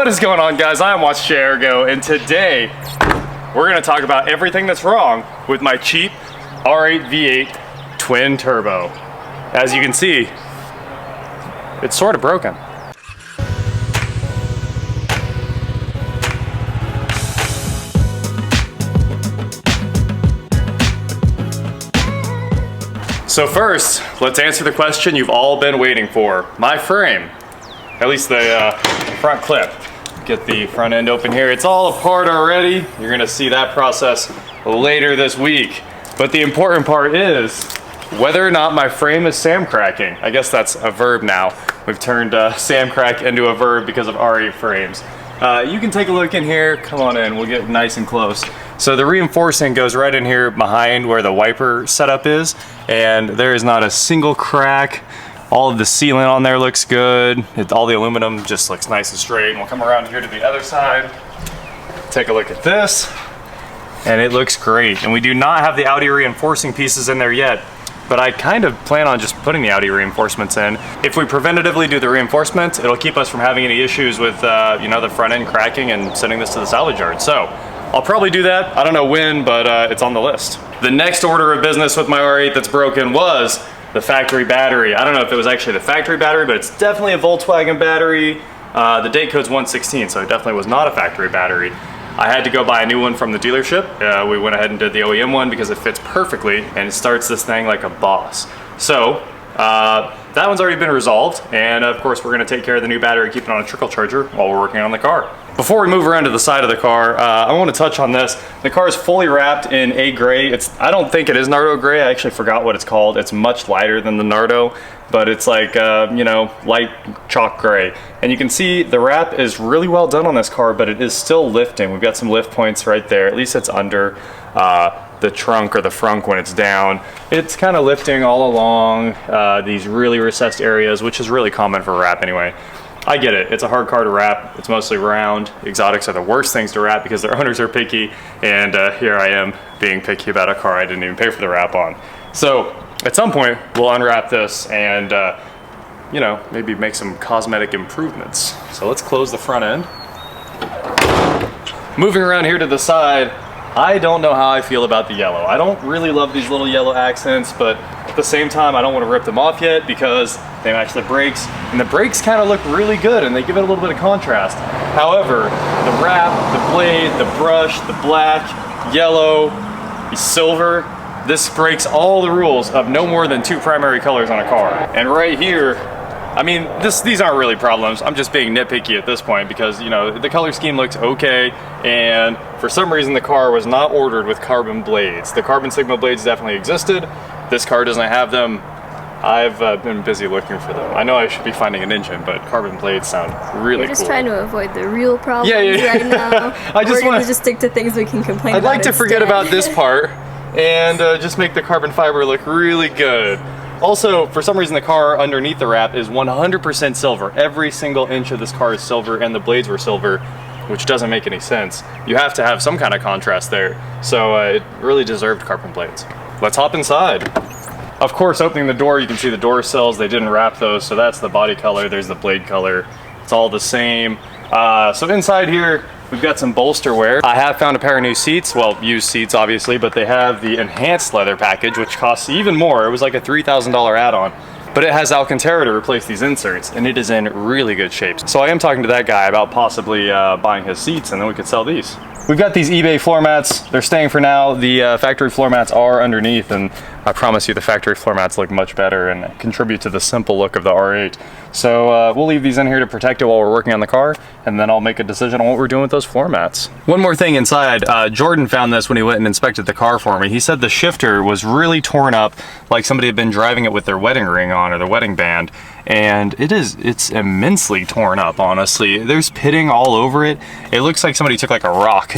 What is going on, guys? I'm Watch Ergo, and today we're going to talk about everything that's wrong with my cheap R8 V8 twin turbo. As you can see, it's sort of broken. So first, let's answer the question you've all been waiting for. My frame, at least the front clip. Get the front end open here. It's all apart already. You're gonna see that process later this week. But the important part is whether or not my frame is SAM-CRACING. I guess that's a verb now. We've turned SAM-CRAC into a verb because of R8 frames. You can take a look in here. Come on in, we'll get nice and close. So the reinforcing goes right in here behind where the wiper setup is, and there is not a single crack. All of the sealant on there looks good. All the aluminum just looks nice and straight. And we'll come around here to the other side. Take a look at this, and it looks great. And we do not have the Audi reinforcing pieces in there yet, but I kind of plan on just putting the Audi reinforcements in. If we preventatively do the reinforcements, it'll keep us from having any issues with you know, the front end cracking and sending this to the salvage yard. So I'll probably do that. I don't know when, but it's on the list. The next order of business with my R8 that's broken was the factory battery. I don't know if it was actually the factory battery, but it's definitely a Volkswagen battery. The date code's 116, so it definitely was not a factory battery. I had to go buy a new one from the dealership. We went ahead and did the OEM one because it fits perfectly and it starts this thing like a boss. So that one's already been resolved, and of course we're gonna take care of the new battery, keep it on a trickle charger while we're working on the car. Before we move around to the side of the car, I want to touch on this. The car is fully wrapped in a gray. I don't think it is Nardo gray. I actually forgot what it's called. It's much lighter than the Nardo, but it's like, you know, light chalk gray. And you can see the wrap is really well done on this car, but it is still lifting. We've got some lift points right there. At least it's under the trunk or the frunk when it's down. It's kind of lifting all along these really recessed areas, which is really common for a wrap anyway. I get it, it's a hard car to wrap, it's mostly round. Exotics are the worst things to wrap because their owners are picky, and here I am being picky about a car I didn't even pay for the wrap on. So at some point, we'll unwrap this and you know, maybe make some cosmetic improvements. So let's close the front end. Moving around here to the side, I don't know how I feel about the yellow. I don't really love these little yellow accents, but at the same time, I don't want to rip them off yet because they match the brakes, and the brakes kind of look really good and they give it a little bit of contrast. However, the wrap, the blade, the brush, the black, yellow, the silver, this breaks all the rules of no more than 2 primary colors on a car. And right here, I mean, these aren't really problems. I'm just being nitpicky at this point because, you know, the color scheme looks okay, and for some reason the car was not ordered with carbon blades. The carbon Sigma blades definitely existed. This car doesn't have them. I've been busy looking for them. I know I should be finding an engine, but carbon blades sound really cool. You're just trying to avoid the real problems yeah. right now. We're going to just stick to things we can complain about. I'd like to forget about this part and just make the carbon fiber look really good. Also, for some reason, the car underneath the wrap is 100% silver. Every single inch of this car is silver, and the blades were silver, which doesn't make any sense. You have to have some kind of contrast there. So it really deserved carbon blades. Let's hop inside. Of course, opening the door, you can see the door sills. They didn't wrap those, so that's the body color. There's the blade color. It's all the same. So inside here, we've got some bolster wear. I have found a pair of new seats, well, used seats obviously, but they have the enhanced leather package, which costs even more. It was like a $3,000 add-on. But it has Alcantara to replace these inserts, and it is in really good shape. So I am talking to that guy about possibly buying his seats, and then we could sell these. We've got these eBay floor mats. They're staying for now. The factory floor mats are underneath, and I promise you the factory floor mats look much better and contribute to the simple look of the R8. So we'll leave these in here to protect it while we're working on the car, and then I'll make a decision on what we're doing with those floor mats. One more thing inside, Jordan found this when he went and inspected the car for me. He said the shifter was really torn up, like somebody had been driving it with their wedding ring on or their wedding band, and it's immensely torn up, honestly. There's pitting all over it. It looks like somebody took like a rock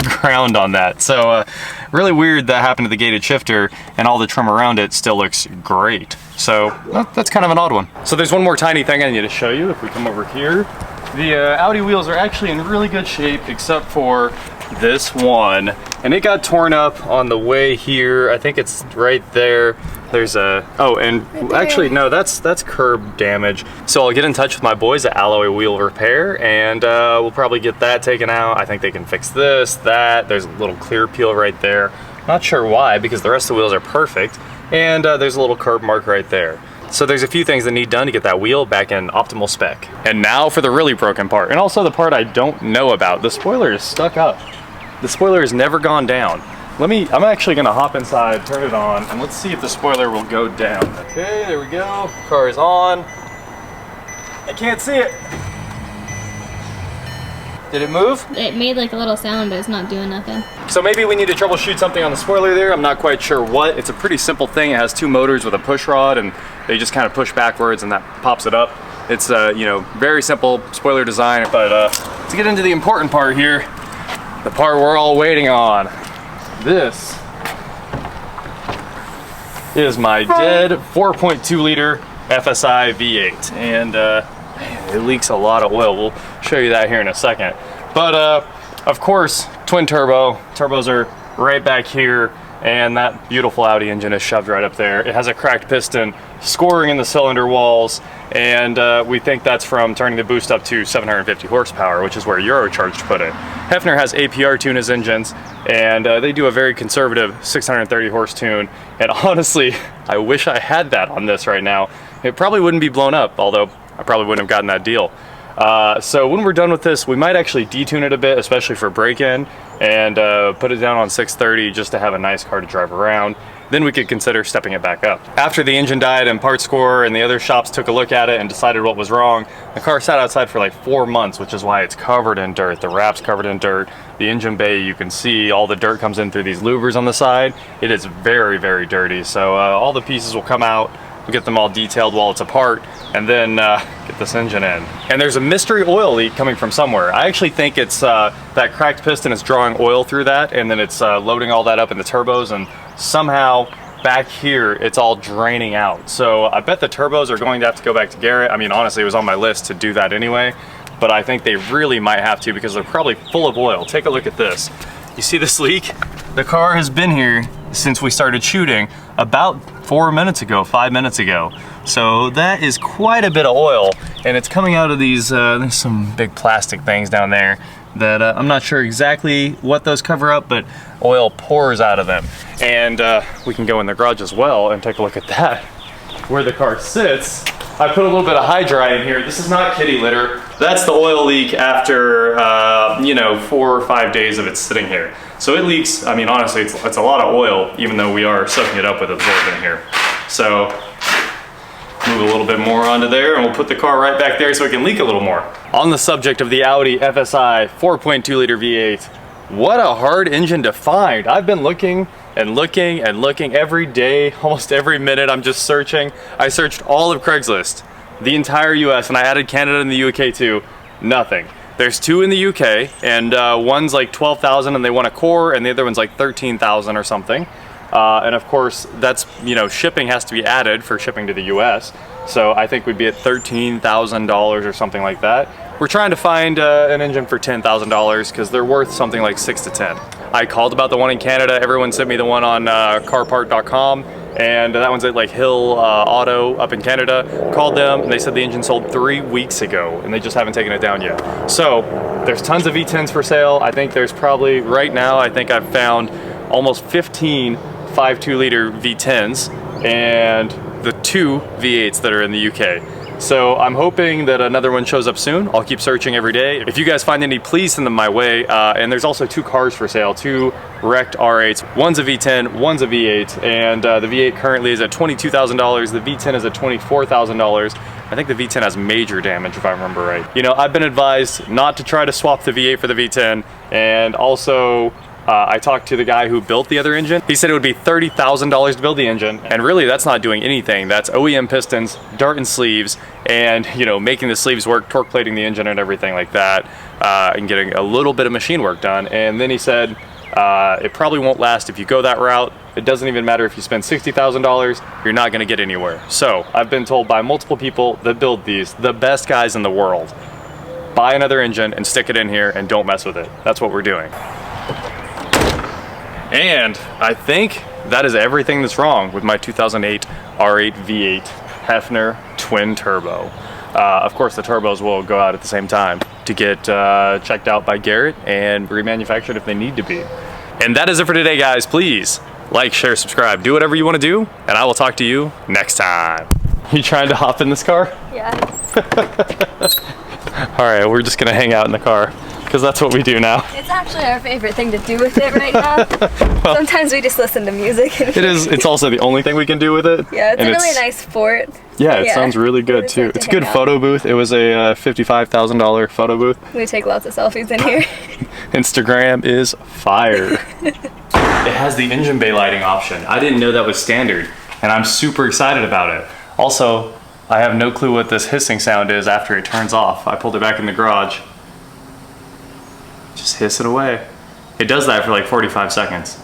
ground on that. So really weird that happened to the gated shifter, and all the trim around it still looks great. So that's kind of an odd one. So there's one more tiny thing I need to show you. If we come over here, the Audi wheels are actually in really good shape, except for this one, and it got torn up on the way here. I think it's right there. There's a, oh, and actually no, that's curb damage. So I'll get in touch with my boys at Alloy Wheel Repair, and we'll probably get that taken out. I think they can fix this, that. There's a little clear peel right there. Not sure why, because the rest of the wheels are perfect, and there's a little curb mark right there. So there's a few things that need done to get that wheel back in optimal spec. And now for the really broken part, and also the part I don't know about. The spoiler is stuck up. The spoiler has never gone down. I'm actually gonna hop inside, turn it on, and let's see if the spoiler will go down. Okay, there we go. Car is on. I can't see it. Did it move? It made like a little sound, but it's not doing nothing. So maybe we need to troubleshoot something on the spoiler there. I'm not quite sure what. It's a pretty simple thing. It has two motors with a push rod, and they just kind of push backwards and that pops it up. It's you know, very simple spoiler design, but to get into the important part here, the part we're all waiting on. This is my dead 4.2 liter FSI V8, and man, it leaks a lot of oil. We'll show you that here in a second. But of course, twin turbo. Turbos are right back here, and that beautiful Audi engine is shoved right up there. It has a cracked piston scoring in the cylinder walls, and we think that's from turning the boost up to 750 horsepower, which is where Eurocharged put it. Heffner has APR tune his engines, and they do a very conservative 630 horse tune, and honestly, I wish I had that on this right now. It probably wouldn't be blown up, although I probably wouldn't have gotten that deal. So when we're done with this, we might actually detune it a bit, especially for break-in, and put it down on 630 just to have a nice car to drive around. Then we could consider stepping it back up. After the engine died and Parts Score and the other shops took a look at it and decided what was wrong, the car sat outside for like 4 months, which is why it's covered in dirt. The wrap's covered in dirt. The engine bay, you can see all the dirt comes in through these louvers on the side. It is very, very dirty. So all the pieces will come out. We'll get them all detailed while it's apart, and then get this engine in. And there's a mystery oil leak coming from somewhere. I actually think it's that cracked piston is drawing oil through that, and then it's loading all that up in the turbos, and somehow back here it's all draining out. So I bet the turbos are going to have to go back to Garrett. I mean, honestly, it was on my list to do that anyway, but I think they really might have to because they're probably full of oil. Take a look at this. You see this leak? The car has been here since we started shooting about 4 minutes ago, 5 minutes ago. So that is quite a bit of oil, and it's coming out of these, there's some big plastic things down there that I'm not sure exactly what those cover up, but oil pours out of them. And we can go in the garage as well and take a look at that. Where the car sits, I put a little bit of high dry in here. This is not kitty litter. That's the oil leak after, you know, 4 or 5 days of it sitting here. So it leaks, I mean, honestly, it's a lot of oil, even though we are soaking it up with absorbent here. So move a little bit more onto there, and we'll put the car right back there so it can leak a little more. On the subject of the Audi FSI 4.2 liter V8, what a hard engine to find. I've been looking and looking and looking every day, almost every minute. I'm just searching. I searched all of Craigslist, the entire US, and I added Canada and the UK too. Nothing. There's two in the UK, and one's like 12,000 and they want a core, and the other one's like 13,000 or something. And of course, that's, you know, shipping has to be added for shipping to the US. So I think we'd be at $13,000 or something like that. We're trying to find an engine for $10,000 because they're worth something like 6 to 10. I called about the one in Canada. Everyone sent me the one on carpart.com, and that one's at like Hill Auto up in Canada. Called them, and they said the engine sold 3 weeks ago, and they just haven't taken it down yet. So there's tons of V10s for sale. I think there's probably, right now, I think I've found almost 15 5.2 liter V10s and the 2 V8s that are in the UK. So I'm hoping that another one shows up soon. I'll keep searching every day. If you guys find any, please send them my way. And there's also 2 cars for sale, 2 wrecked R8s. One's a V10, one's a V8, and the V8 currently is at $22,000. The V10 is at $24,000. I think the V10 has major damage, if I remember right. You know, I've been advised not to try to swap the V8 for the V10, and also I talked to the guy who built the other engine. He said it would be $30,000 to build the engine, and really that's not doing anything. That's OEM pistons, dart and sleeves, and, you know, making the sleeves work, torque plating the engine and everything like that, and getting a little bit of machine work done. And then he said it probably won't last if you go that route. It doesn't even matter if you spend $60,000, you're not gonna get anywhere. So I've been told by multiple people that build these, the best guys in the world, buy another engine and stick it in here and don't mess with it. That's what we're doing. And I think that is everything that's wrong with my 2008 R8 V8 Heffner twin turbo. Of course, the turbos will go out at the same time to get checked out by Garrett and remanufactured if they need to be. And that is it for today, guys. Please like, share, subscribe, do whatever you want to do, and I will talk to you next time. You trying to hop in this car? Yeah. All right, we're just gonna hang out in the car because that's what we do now. It's actually our favorite thing to do with it right now. Well, sometimes we just listen to music. It is. It's also the only thing we can do with it. Yeah, it's a really nice sport. Yeah, it sounds really good too. It's a good photo booth. It was a $55,000 photo booth. We take lots of selfies in here. Instagram is fire. It has the engine bay lighting option. I didn't know that was standard, and I'm super excited about it. Also, I have no clue what this hissing sound is after it turns off. I pulled it back in the garage. Just hiss it away. It does that for like 45 seconds.